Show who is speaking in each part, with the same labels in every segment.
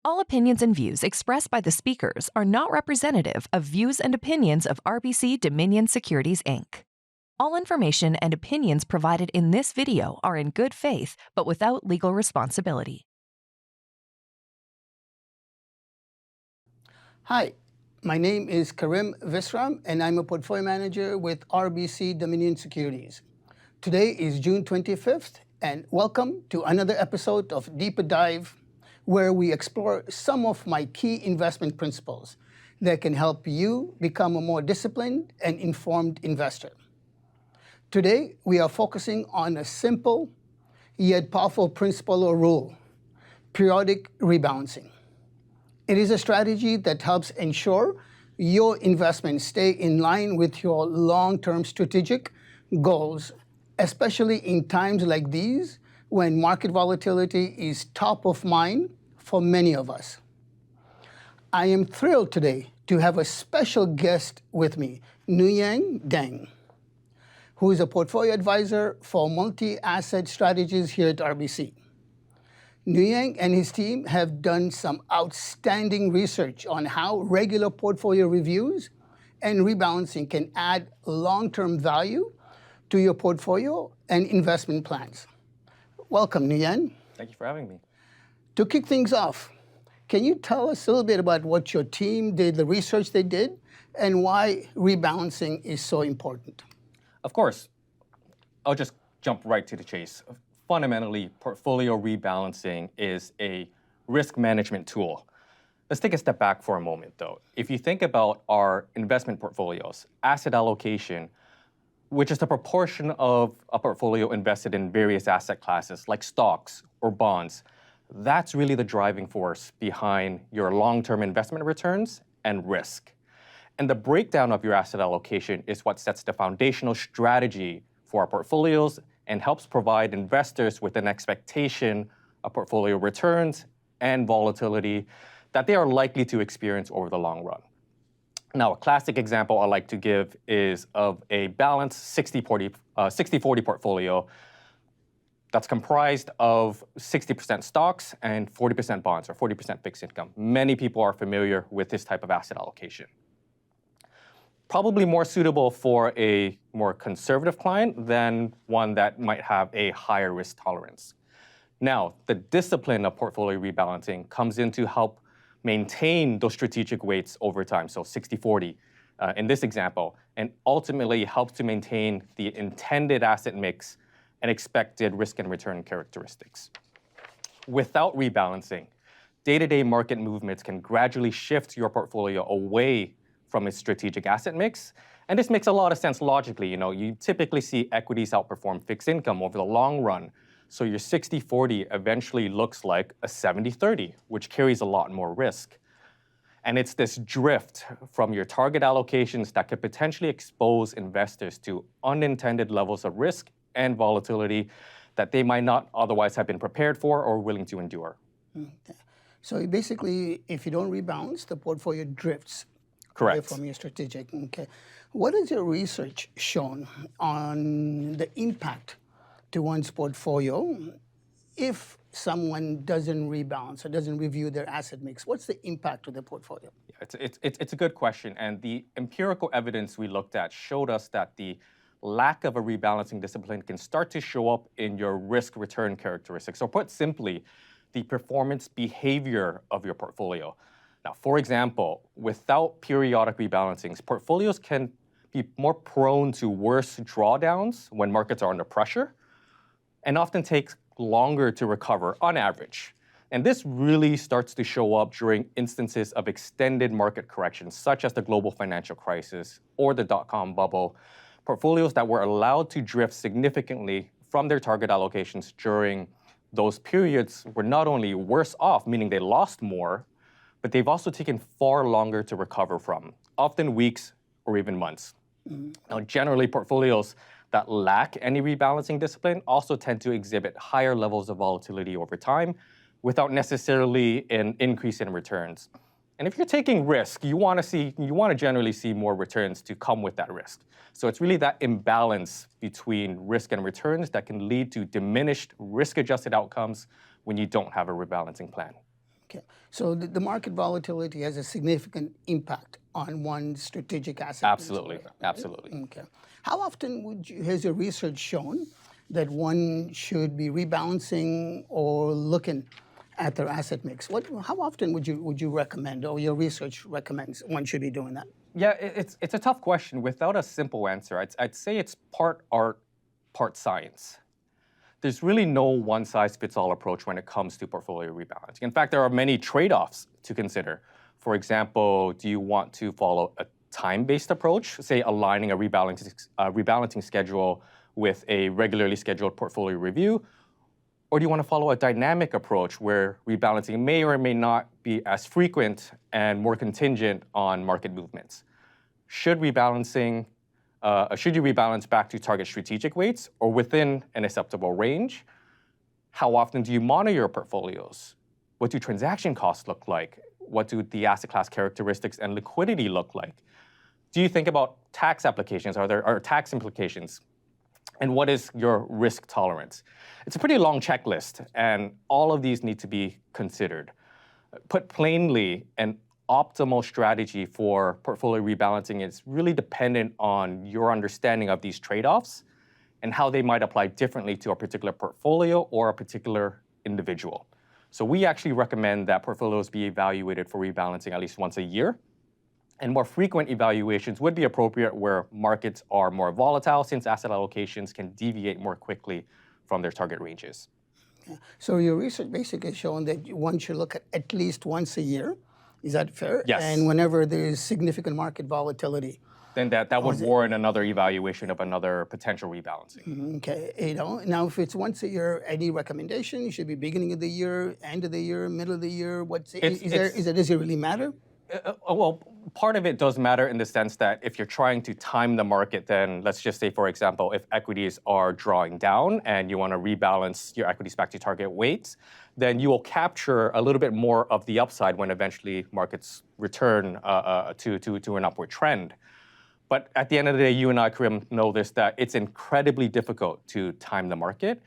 Speaker 1: All opinions and views expressed by the speakers are not representative of views and opinions of RBC Dominion Securities, Inc. All information and opinions provided in this video are in good faith, but without legal responsibility.
Speaker 2: Hi, my name is Karim Visram, and I'm a portfolio manager with RBC Dominion Securities. Today is June 25th, and welcome to another episode of Deeper Dive, where we explore some of my key investment principles that can help you become a more disciplined and informed investor. Today, we are focusing on a simple yet powerful principle or rule: periodic rebalancing. It is a strategy that helps ensure your investments stay in line with your long-term strategic goals, especially in times like these when market volatility is top of mind for many of us. I am thrilled today to have a special guest with me, Nguyen Dang, who is a portfolio advisor for multi-asset strategies here at RBC. Nguyen and his team have done some outstanding research on how regular portfolio reviews and rebalancing can add long-term value to your portfolio and investment plans. Welcome, Nguyen.
Speaker 3: Thank you for having me.
Speaker 2: To kick things off, can you tell us a little bit about what your team did, the research they did, and why rebalancing is so important?
Speaker 3: Of course. I'll just jump right to the chase. Fundamentally, portfolio rebalancing is a risk management tool. Let's take a step back for a moment, though. If you think about our investment portfolios, asset allocation, which is the proportion of a portfolio invested in various asset classes like stocks or bonds, that's really the driving force behind your long-term investment returns and risk. And the breakdown of your asset allocation is what sets the foundational strategy for our portfolios and helps provide investors with an expectation of portfolio returns and volatility that they are likely to experience over the long run. Now, a classic example I like to give is of a balanced 60-40 portfolio that's comprised of 60% stocks and 40% bonds, or 40% fixed income. Many people are familiar with this type of asset allocation. Probably more suitable for a more conservative client than one that might have a higher risk tolerance. Now, the discipline of portfolio rebalancing comes in to help maintain those strategic weights over time, so 60-40 in this example, and ultimately helps to maintain the intended asset mix and expected risk and return characteristics. Without rebalancing, day-to-day market movements can gradually shift your portfolio away from its strategic asset mix, and this makes a lot of sense logically. You typically see equities outperform fixed income over the long run, so your 60-40 eventually looks like a 70-30, which carries a lot more risk. And it's this drift from your target allocations that could potentially expose investors to unintended levels of risk and volatility that they might not otherwise have been prepared for or willing to endure.
Speaker 2: Okay. So basically, if you don't rebalance, the portfolio drifts.
Speaker 3: Correct.
Speaker 2: Away from your strategic. Okay. What has your research shown on the impact to one's portfolio if someone doesn't rebalance or doesn't review their asset mix? What's the impact to the portfolio?
Speaker 3: Yeah, it's a good question, and the empirical evidence we looked at showed us that the lack of a rebalancing discipline can start to show up in your risk-return characteristics. Or put simply, the performance behavior of your portfolio. Now, for example, without periodic rebalancings, portfolios can be more prone to worse drawdowns when markets are under pressure, and often take longer to recover on average. And this really starts to show up during instances of extended market corrections, such as the global financial crisis or the dot-com bubble. Portfolios that were allowed to drift significantly from their target allocations during those periods were not only worse off, meaning they lost more, but they've also taken far longer to recover from, often weeks or even months. Now, generally, portfolios that lack any rebalancing discipline also tend to exhibit higher levels of volatility over time without necessarily an increase in returns. And if you're taking risk, you want to generally see more returns to come with that risk. So it's really that imbalance between risk and returns that can lead to diminished risk-adjusted outcomes when you don't have a rebalancing plan.
Speaker 2: Okay. So the market volatility has a significant impact on one's strategic asset.
Speaker 3: Absolutely,
Speaker 2: mix, right?
Speaker 3: absolutely.
Speaker 2: Okay. How often has your research shown that one should be rebalancing or looking at their asset mix? How often would you recommend, or your research recommends one should be doing that?
Speaker 3: Yeah, it's a tough question without a simple answer. I'd say it's part art, part science. There's really no one-size-fits-all approach when it comes to portfolio rebalancing. In fact, there are many trade-offs to consider. For example, do you want to follow a time-based approach, say aligning a rebalancing schedule with a regularly scheduled portfolio review? Or do you want to follow a dynamic approach where rebalancing may or may not be as frequent and more contingent on market movements? Should you rebalance back to target strategic weights or within an acceptable range? How often do you monitor your portfolios? What do transaction costs look like? What do the asset class characteristics and liquidity look like? Do you think about tax applications? Are there tax implications? And what is your risk tolerance? It's a pretty long checklist, and all of these need to be considered. Put plainly, an optimal strategy for portfolio rebalancing is really dependent on your understanding of these trade-offs and how they might apply differently to a particular portfolio or a particular individual. So we actually recommend that portfolios be evaluated for rebalancing at least once a year. And more frequent evaluations would be appropriate where markets are more volatile, since asset allocations can deviate more quickly from their target ranges.
Speaker 2: Yeah. So your research basically shown that one should look at least once a year. Is that fair?
Speaker 3: Yes.
Speaker 2: And whenever there is significant market volatility.
Speaker 3: Then that would warrant another evaluation of another potential rebalancing.
Speaker 2: Okay. Now if it's once a year, any recommendation? Should be beginning of the year, end of the year, middle of the year? Does it really matter?
Speaker 3: Well, part of it does matter in the sense that if you're trying to time the market, then let's just say, for example, if equities are drawing down and you want to rebalance your equities back to target weights, then you will capture a little bit more of the upside when eventually markets return to an upward trend. But at the end of the day, you and I, Karim, know this, that it's incredibly difficult to time the market.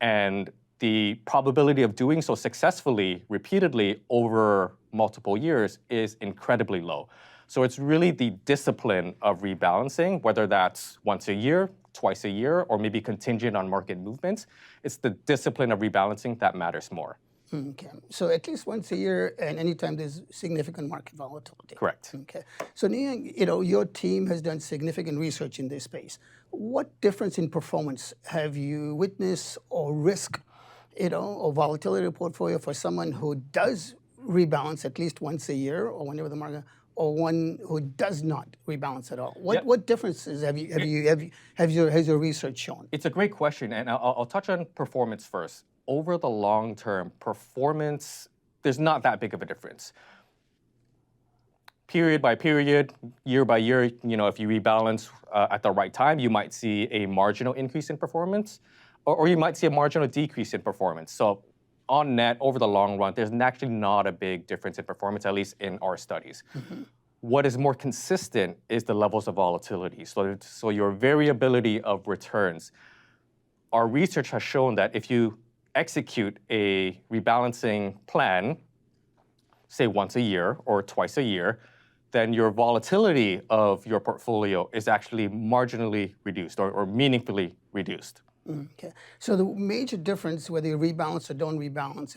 Speaker 3: And the probability of doing so successfully, repeatedly over multiple years is incredibly low. So it's really the discipline of rebalancing, whether that's once a year, twice a year, or maybe contingent on market movements. It's the discipline of rebalancing that matters more.
Speaker 2: Okay. So at least once a year and anytime there's significant market volatility.
Speaker 3: Correct.
Speaker 2: Okay. So Nguyen, your team has done significant research in this space. What difference in performance have you witnessed or risk, or volatility portfolio for someone who does rebalance at least once a year or whenever the market, or one who does not rebalance at all? What differences has your research shown?
Speaker 3: It's a great question, and I'll touch on performance first. Over the long term, performance, there's not that big of a difference. Period by period, year by year, if you rebalance at the right time, you might see a marginal increase in performance, or you might see a marginal decrease in performance. So on net, over the long run, there's actually not a big difference in performance, at least in our studies. Mm-hmm. What is more consistent is the levels of volatility, so your variability of returns. Our research has shown that if you execute a rebalancing plan, say once a year or twice a year, then your volatility of your portfolio is actually marginally reduced or meaningfully reduced.
Speaker 2: Okay. So the major difference, whether you rebalance or don't rebalance,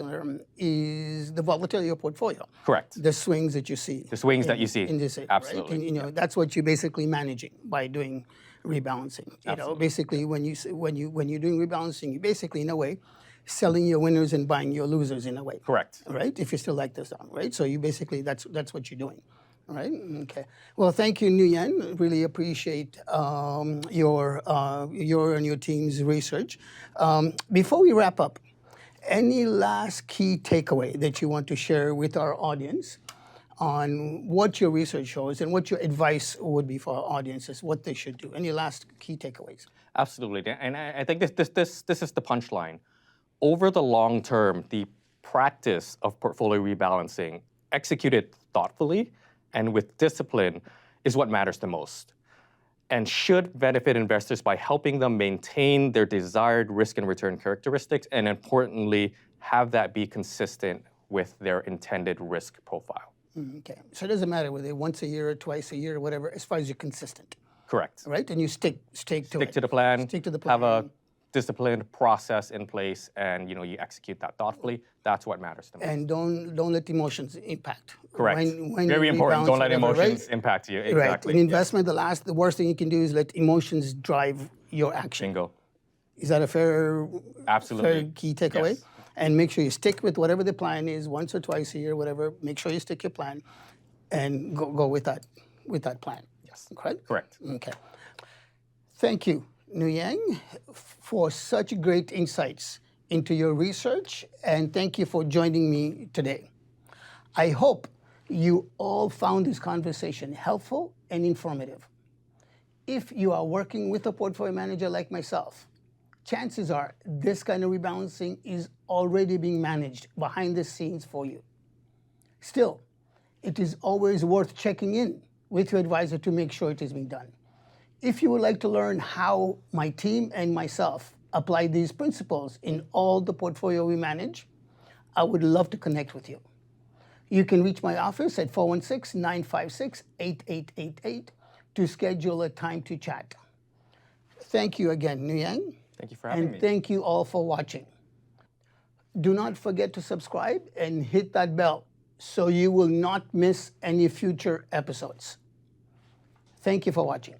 Speaker 2: is the volatility of your portfolio.
Speaker 3: Correct.
Speaker 2: The swings that you see.
Speaker 3: The swings that you see.
Speaker 2: In this,
Speaker 3: absolutely.
Speaker 2: Right? And, that's what you're basically managing by doing rebalancing. Basically, when you're doing rebalancing, you basically, in a way, selling your winners and buying your losers in a way.
Speaker 3: Correct.
Speaker 2: Right? If you still like this song, right? So you basically, that's what you're doing. Right. Okay. Well, thank you, Nguyen. Really appreciate your and your team's research. Before we wrap up, any last key takeaway that you want to share with our audience on what your research shows and what your advice would be for our audiences, what they should do? Any last key takeaways?
Speaker 3: Absolutely, and I think this is the punchline. Over the long term, the practice of portfolio rebalancing, executed thoughtfully and with discipline, is what matters the most, and should benefit investors by helping them maintain their desired risk and return characteristics, and importantly, have that be consistent with their intended risk profile.
Speaker 2: Okay. So it doesn't matter whether once a year or twice a year or whatever, as far as you're consistent,
Speaker 3: Correct.
Speaker 2: right? And you stick to it.
Speaker 3: Stick to the plan.
Speaker 2: Stick to the plan.
Speaker 3: Have a disciplined process in place, and you execute that thoughtfully. That's what matters to me.
Speaker 2: And don't let emotions impact.
Speaker 3: Correct.
Speaker 2: When
Speaker 3: Very
Speaker 2: you
Speaker 3: important.
Speaker 2: rebalance,
Speaker 3: Don't let
Speaker 2: whatever,
Speaker 3: emotions
Speaker 2: right?
Speaker 3: impact you.
Speaker 2: Right.
Speaker 3: Exactly.
Speaker 2: In investment, the worst thing you can do is let emotions drive your action.
Speaker 3: Bingo.
Speaker 2: Is that a fair key takeaway?
Speaker 3: Yes.
Speaker 2: And make sure you stick with whatever the plan is, once or twice a year, whatever. Make sure you stick your plan, and go with that plan.
Speaker 3: Yes.
Speaker 2: Correct?
Speaker 3: Correct.
Speaker 2: Okay. Thank you, Nguyen, for such great insights into your research, and thank you for joining me today. I hope you all found this conversation helpful and informative. If you are working with a portfolio manager like myself, chances are this kind of rebalancing is already being managed behind the scenes for you. Still, it is always worth checking in with your advisor to make sure it is being done. If you would like to learn how my team and myself apply these principles in all the portfolio we manage, I would love to connect with you. You can reach my office at 416-956-8888 to schedule a time to chat. Thank you again, Nguyen.
Speaker 3: Thank you for having me.
Speaker 2: And thank you all for watching. Do not forget to subscribe and hit that bell so you will not miss any future episodes. Thank you for watching.